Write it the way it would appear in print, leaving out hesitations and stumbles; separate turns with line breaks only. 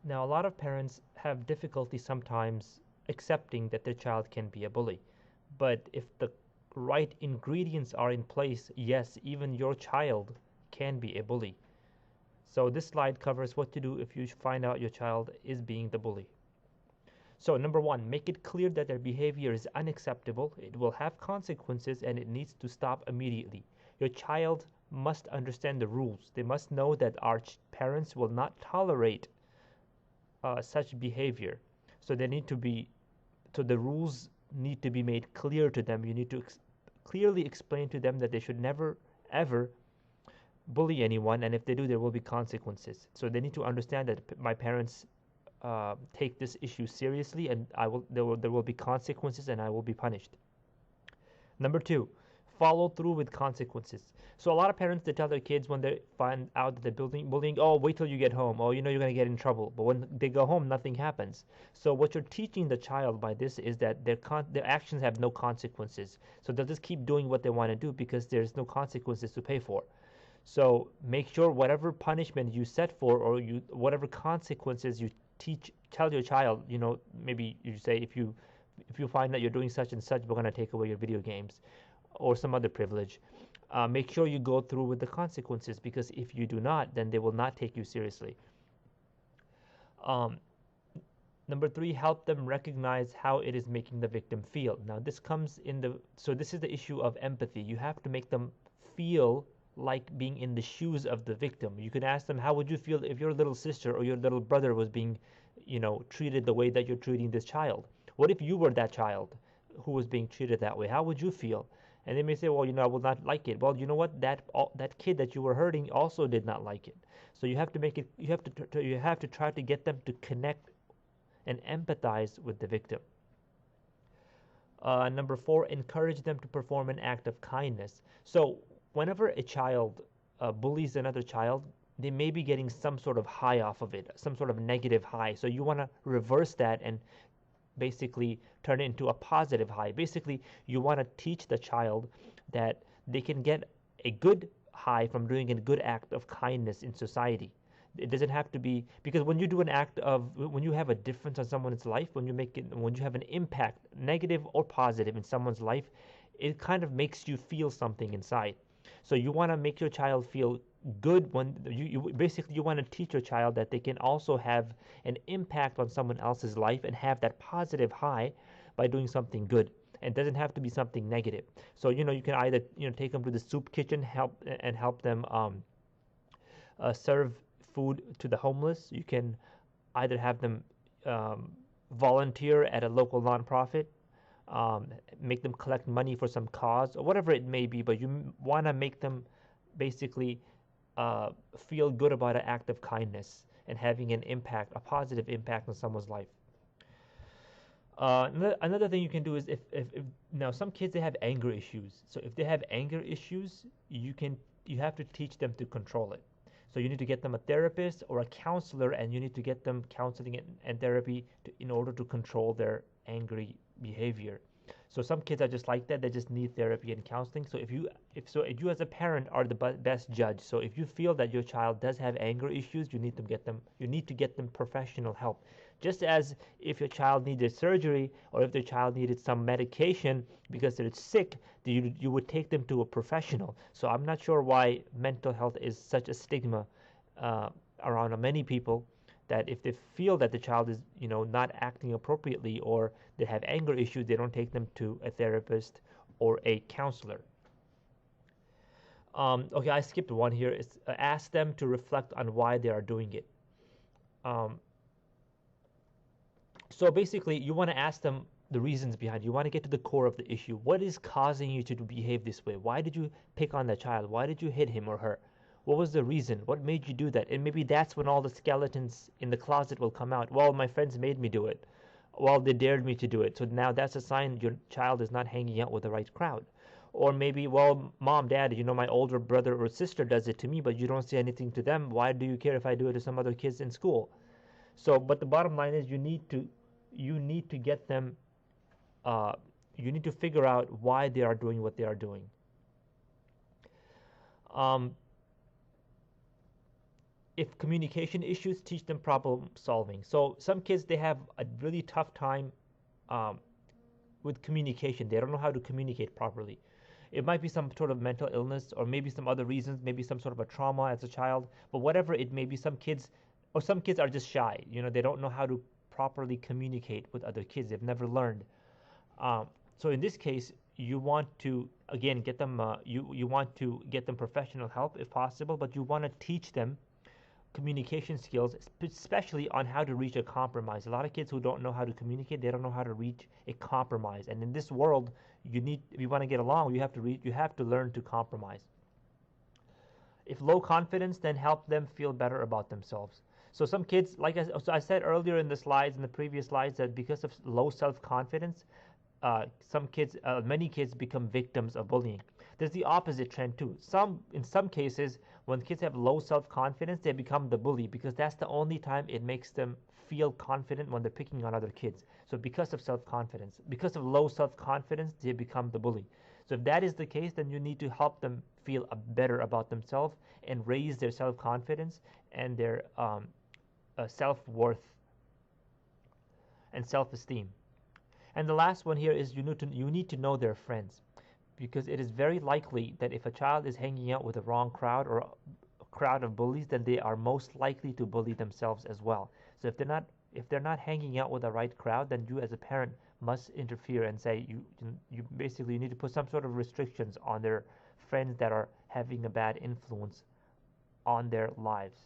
Now, a lot of parents have difficulty sometimes accepting that their child can be a bully. But if the right ingredients are in place, yes, even your child can be a bully. So this slide covers what to do if you find out your child is being the bully. So number one, make it clear that their behavior is unacceptable, it will have consequences, and it needs to stop immediately. Your child must understand the rules. They must know that our parents will not tolerate such behavior. So they need to be, so the rules need to be made clear to them. You need to clearly explain to them that they should never ever bully anyone, and if they do, there will be consequences. So they need to understand that my parents take this issue seriously, and there will be consequences, and I will be punished. Number two, follow through with consequences. So a lot of parents, they tell their kids when they find out that they're bullying, oh, wait till you get home, oh, you know you're going to get in trouble. But when they go home, nothing happens. So what you're teaching the child by this is that their actions have no consequences. So they'll just keep doing what they want to do because there's no consequences to pay for. So make sure whatever punishment you set for, or whatever consequences you tell your child, maybe you say, if you find that you're doing such and such, we're going to take away your video games or some other privilege. Make sure you go through with the consequences, because if you do not, then they will not take you seriously. Number three, help them recognize how it is making the victim feel. Now this this is the issue of empathy. You have to make them feel like being in the shoes of the victim. You can ask them, how would you feel if your little sister or your little brother was being, treated the way that you're treating this child? What if you were that child who was being treated that way? How would you feel? And they may say, well, I would not like it. Well, you know what? That kid that you were hurting also did not like it. So you have to make it. You have to try to get them to connect and empathize with the victim. Number four, encourage them to perform an act of kindness. So whenever a child bullies another child, they may be getting some sort of high off of it, some sort of negative high. So you want to reverse that and basically turn it into a positive high. Basically, you want to teach the child that they can get a good high from doing a good act of kindness in society. It doesn't have to be, because when you do when you have a difference on someone's life, when you have an impact, negative or positive, in someone's life, it kind of makes you feel something inside. So you want to make your child feel good when you want to teach your child that they can also have an impact on someone else's life and have that positive high by doing something good. And it doesn't have to be something negative. So you can either take them to the soup kitchen, help them serve food to the homeless. You can either have them volunteer at a local nonprofit, make them collect money for some cause or whatever it may be, but you want to make them basically feel good about an act of kindness and having a positive impact on someone's life. Another thing you can do is if now some kids, they have anger issues. So if they have anger issues, you have to teach them to control it. So you need to get them a therapist or a counselor, and you need to get them counseling and therapy in order to control their angry behavior. So some kids are just like that; they just need therapy and counseling. So if you as a parent are the best judge. So if you feel that your child does have anger issues, you need to get them professional help. Just as if your child needed surgery, or if their child needed some medication because they're sick, you would take them to a professional. So I'm not sure why mental health is such a stigma around many people, that if they feel that the child is not acting appropriately, or they have anger issues, they don't take them to a therapist or a counselor. Okay, I skipped one here. It's ask them to reflect on why they are doing it. So basically, you want to ask them the reasons behind it. You want to get to the core of the issue. What is causing you to behave this way? Why did you pick on that child? Why did you hit him or her? What was the reason? What made you do that? And maybe that's when all the skeletons in the closet will come out. Well, my friends made me do it. Well, they dared me to do it. So now that's a sign your child is not hanging out with the right crowd. Or maybe, well, mom, dad, my older brother or sister does it to me, but you don't say anything to them. Why do you care if I do it to some other kids in school? So, but the bottom line is you need to get them, you need to figure out why they are doing what they are doing. If communication issues, teach them problem solving. So some kids, they have a really tough time um, with communication. They don't know how to communicate properly. It might be some sort of mental illness, or maybe some other reasons, maybe some sort of a trauma as a child. But whatever it may be, some kids are just shy. They don't know how to properly communicate with other kids. They've never learned. So in this case, you want to again get them. You want to get them professional help if possible, but you want to teach them communication skills, especially on how to reach a compromise. A lot of kids who don't know how to communicate, they don't know how to reach a compromise. And in this world, if you want to get along, you have to learn to compromise. If low confidence, then help them feel better about themselves. So some kids, so I said earlier in the slides, in the previous slides, that because of low self-confidence, many kids become victims of bullying. There's the opposite trend too. In some cases, when kids have low self-confidence, they become the bully because that's the only time it makes them feel confident when they're picking on other kids. So because of self-confidence, because of low self-confidence, they become the bully. So if that is the case, then you need to help them feel better about themselves and raise their self-confidence and their self-worth and self-esteem. And the last one here is you need to know their friends, because it is very likely that if a child is hanging out with the wrong crowd or a crowd of bullies, then they are most likely to bully themselves as well. So if they're not hanging out with the right crowd, then you as a parent must interfere and say you basically need to put some sort of restrictions on their friends that are having a bad influence on their lives.